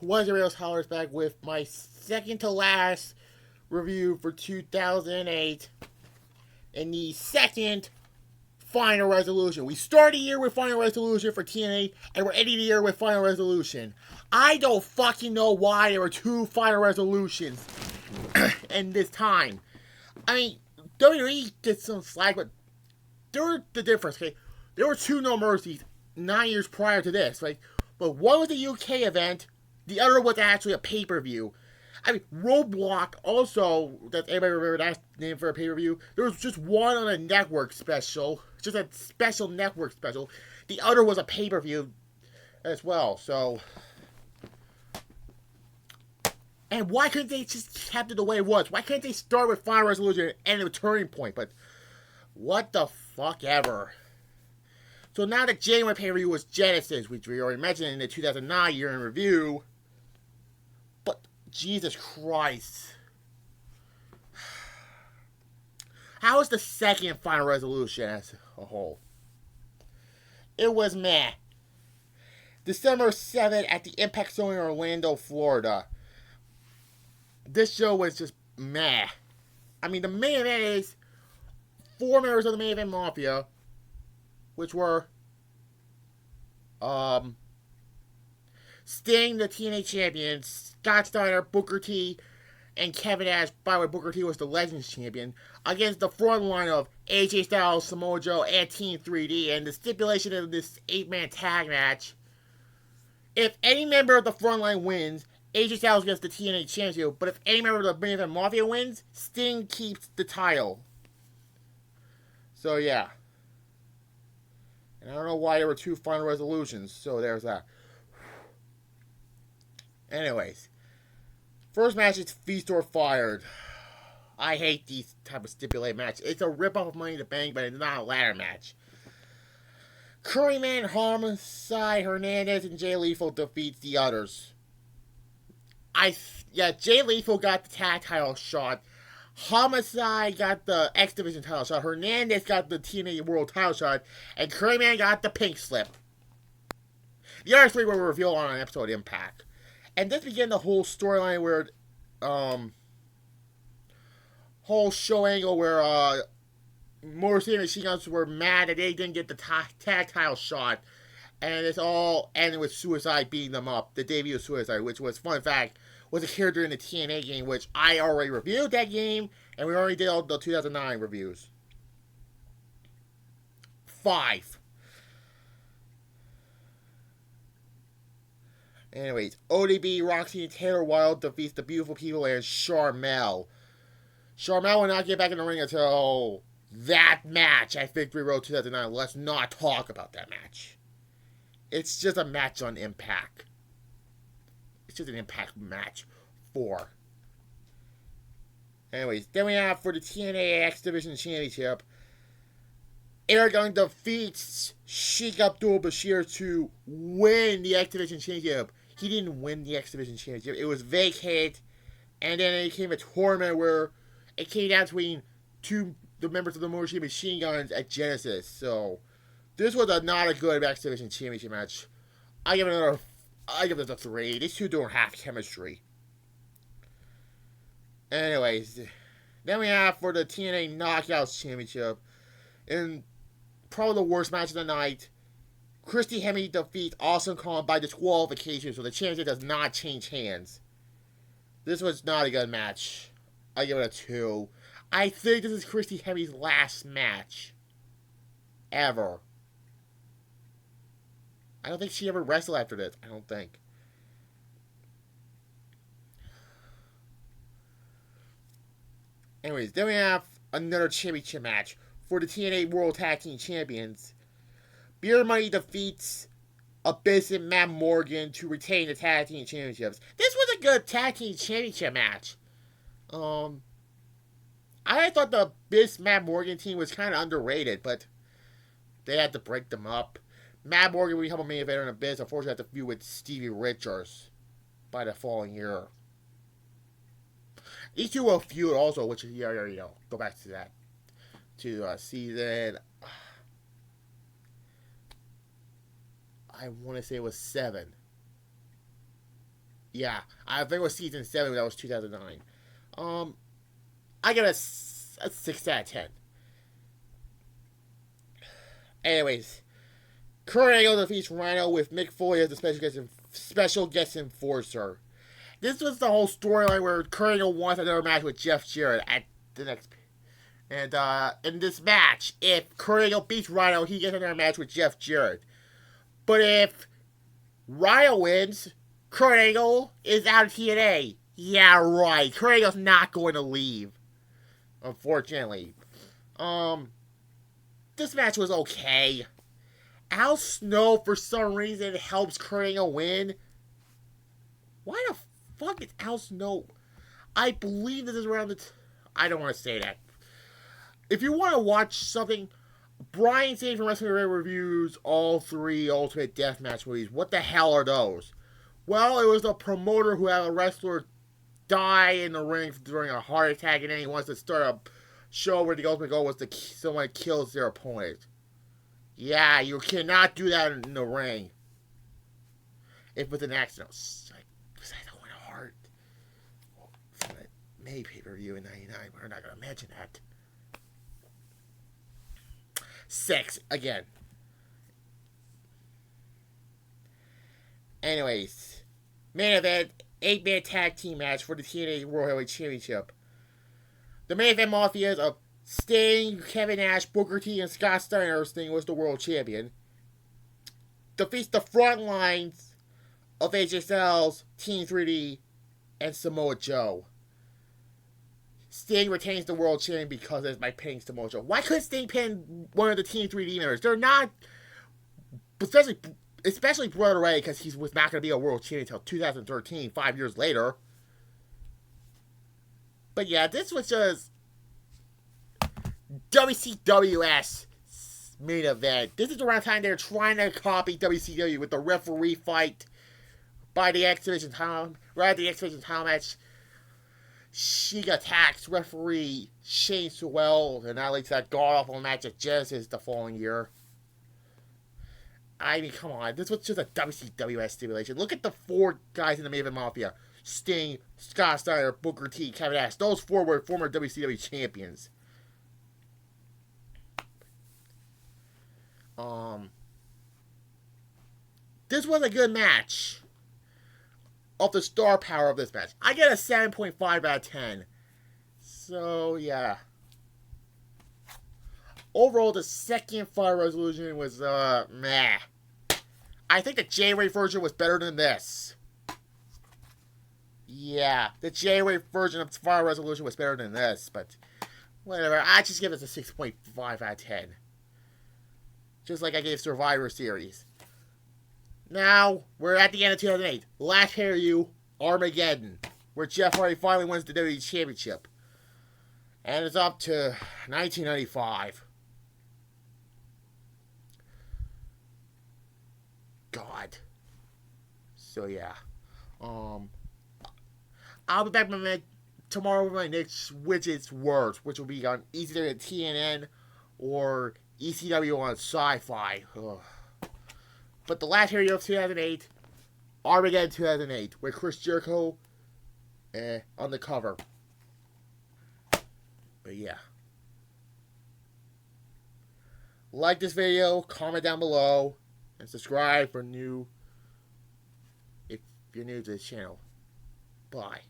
Was the Real Scholars back with my second to last review for 2008 and the second final resolution. We started the year with final resolution for TNA and we're ending the year with final resolution. I don't fucking know why there were two final resolutions in this time. I mean, WWE gets some slack, but there were the difference, okay? There were two No Mercies 9 years prior to this, right? But one was a UK event, the other was actually a pay-per-view. I mean, Roadblock also, does anybody remember that name for a pay-per-view? There was just one on a network special, just a special network special. The other was a pay-per-view as well, so... And why couldn't they just kept it the way it was? Why couldn't they start with Final Resolution and end with Turning Point? But, what the fuck ever. So now the January pay-per-view was Genesis, which we already mentioned in the 2009 year in review. But, Jesus Christ. How was the second Final Resolution as a whole? It was meh. December 7th at the Impact Zone in Orlando, Florida. This show was just meh. I mean, the main event is 4 members of the main event Mafia, which were Sting, the TNA champion, Scott Steiner, Booker T, and Kevin Nash. By the way, Booker T was the Legends champion, against the front line of AJ Styles, Samoa Joe, and Team 3D. And the stipulation of this 8-man tag match: if any member of the front line wins, AJ Styles gets the TNA championship, but if any member of the main event Mafia wins, Sting keeps the title. So yeah. And I don't know why there were two final resolutions, so there's that. Anyways. First match is Feast or Fired. I hate these type of stipulated matches. It's a rip-off of Money in the Bank, but it's not a ladder match. Curryman, Homicide, Hernandez, and Jay Lethal defeats the others. Jay Lethal got the tag title shot. Homicide got the X Division title shot. Hernandez got the TNA World title shot. And Curryman got the pink slip. The other three were revealed on an episode of Impact. And this began the whole storyline where, whole show angle where, Morrissey and Machine Guns were mad that they didn't get the tag title shot. And it's all ended with Suicide beating them up. The debut of Suicide, which was, fun fact, was a character in the TNA game, which I already reviewed that game, and we already did all the 2009 reviews. 5. Anyways, ODB, Roxy, and Taylor Wilde defeats the Beautiful People and Sharmell. Sharmell will not get back in the ring until that match at Victory Road 2009. Let's not talk about that match. It's just a match on Impact. It's just an Impact match. 4. Anyways, then we have for the TNA X Division Championship, Eric Young defeats Sheik Abdul Bashir to win the X Division Championship. He didn't win the X Division Championship. It was vacated, and then it came a tournament where it came down between the members of the Motor City Machine Guns at Genesis. So, this was not a good X Division Championship match. I give it a 3. These two don't have chemistry. Anyways, then we have for the TNA Knockouts Championship, in probably the worst match of the night, Christy Hemme defeats Awesome Kong by disqualification, so the championship does not change hands. This was not a good match. I give it a 2. I think this is Christy Hemme's last match. Ever. I don't think she ever wrestled after this. I don't think. Anyways, then we have another championship match for the TNA World Tag Team Champions. Beer Money defeats Abyss and Matt Morgan to retain the Tag Team Championships. This was a good Tag Team Championship match. I thought the Abyss Matt Morgan team was kind of underrated, but they had to break them up. Matt Morgan will become a main eventer in Abyss. Unfortunately, had to feud with Stevie Richards by the following year. These two will feud also, which is, go back to that. To season, I want to say it was 7. Yeah, I think it was season 7, but that was 2009. Um, I get a 6 out of 10. Anyways, Kurt Angle defeats Rhino with Mick Foley as the special guest enforcer. This was the whole storyline where Kurt Angle wants another match with Jeff Jarrett at the next. And in this match, if Kurt Angle beats Rhino, he gets another match with Jeff Jarrett. But if Rhino wins, Kurt Angle is out of TNA. Yeah, right. Kurt Angle's not going to leave. Unfortunately. This match was okay. Al Snow, for some reason, helps Kurt Angle win. Why the fuck is Al Snow? I believe this is around the... I don't want to say that. If you want to watch something... Brian Sage from Wrestling reviews all 3 Ultimate Deathmatch movies. What the hell are those? Well, it was a promoter who had a wrestler die in the ring during a heart attack, and then he wants to start a show where the ultimate goal was to someone kills their opponent. Yeah, you cannot do that in the ring. If it's an accident. Besides, I want a heart. From a May pay-per-view in 99. We're not going to mention that. 6, again. Anyways. Main event, 8-man tag team match for the TNA World Heavyweight Championship. The main event Mafias of Sting, Kevin Nash, Booker T, and Scott Steiner. Sting was the world champion. Defeats the front lines of HSL's Team 3D and Samoa Joe. Sting retains the world champion because it's by pinning Samoa Joe. Why couldn't Sting pin one of the Team 3D members? They're not, especially Brother Ray, because he was not going to be a world champion until 2013, 5 years later. But yeah, this was just WCWS main event. This is around the time they're trying to copy WCW with the referee fight by the X Division title. Right at the X Division title match, Sheik attacks referee Shane Sewell, and that leads to that god-awful match at Genesis the following year. I mean, come on. This was just a WCWS stipulation. Look at the 4 guys in the main event Mafia. Sting, Scott Steiner, Booker T, Kevin Nash. Those 4 were former WCW champions. This was a good match. Of the star power of this match, I get a 7.5 out of 10. So, yeah. Overall, the second Fire Resolution was, meh. I think the J-Wave version was better than this. Yeah, the J-Wave version of Fire Resolution was better than this, but whatever. I just give it a 6.5 out of 10. Just like I gave Survivor Series. Now, we're at the end of 2008. Last pay-per-view, Armageddon, where Jeff Hardy finally wins the WWE Championship. And it's up to 1995. God. So, yeah. I'll be back tomorrow with my next Which It's Worth, which will be on either TNN or ECW on Sci-Fi. Ugh. But the last period of 2008, Armageddon 2008, with Chris Jericho on the cover. But yeah. Like this video, comment down below, and subscribe if you're new to this channel. Bye.